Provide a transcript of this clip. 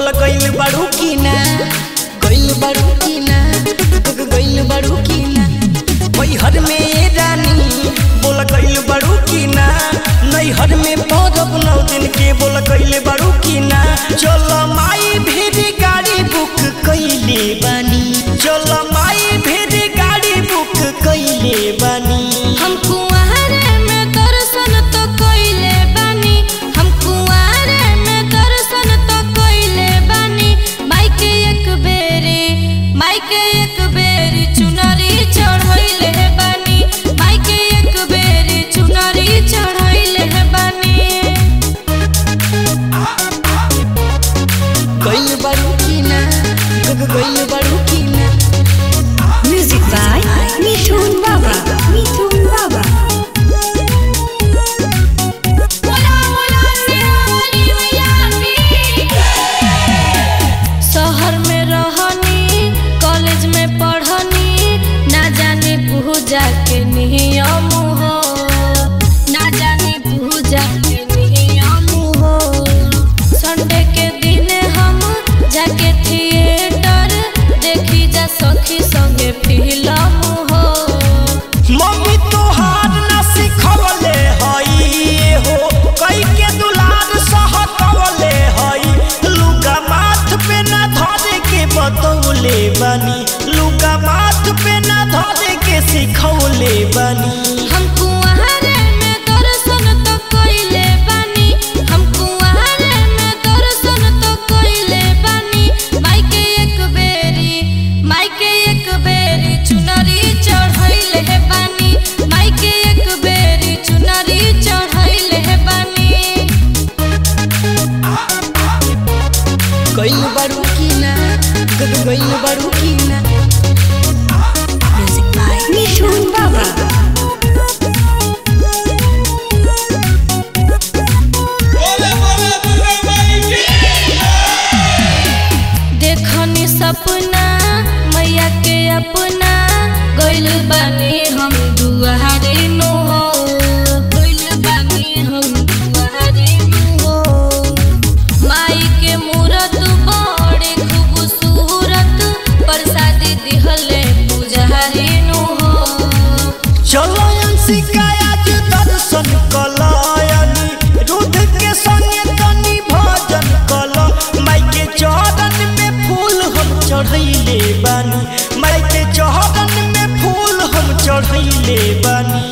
बोल गइल बाड़ू की ना, गइल बाड़ू की ना, गइल बाड़ू की ना। मैहर में रानी बोल गइल बाड़ू की ना, नैहर में पौरब 9 दिन के बोल गइल बाड़ू की ना। चल माई भेरी गाड़ी बुक कइले बानी, चल माई भेरी गाड़ी बुक कइले बानी। हम कुंवारे में दर्शन तो कइले बानी, हम कुंवारे में दर्शन तो कइले बानी। माई के एक बेरी चुनरी चढ़इले बानी, माई के एक बेरी चुनरी चढ़इले बानी। गइल बाड़ू की ना, गइल बाड़ू की ना। म्यूजिक बाय मिथुन बाबा, मिथुन बाबा। शहर में रहनी, कॉलेज में पढ़नी, ना जाने पूजा के नियम हो, ना जाने पूजा के नियम हो। संडे के दिन हम जाके थिएटर देखी जा सखी संगे फिल्म हो। मम्मी तोहार ना सिखवले हई हो, कई के दुलार सहकवले हई। लुगा माथ पे ना धरे के बतौले बानी, लुगा माथ पे ना धरे के सिखौले बानी। हम कुंवारे में दर्शन तो कइले बानी, हम कुंवारे में दर्शन तो कइले बानी। माई के एक बेरी चुनरी चढ़इले बानी, माई के एक बेरी चुनरी चढ़इले बानी। गइल बाड़ू की ना, गइल बाड़ू की ना। म्यूजिक बाय मिथुन बाबा। देखनी सपना मैया के अपना, गइल बानी हम दुआरे नो हो, गइल बानी हम दुआरे नो हो। माई के मूरत बड़े खूबसूरत, प्रसादी दिहले पुजारी नो हो। चलो अंशिका आज दर्शन कलायनी, रुद्र के संगे तनी भजन कल। माई के चरण में फूल हम चढ़इले बानी, माई के चरण में फूल हम चढ़इले बानी।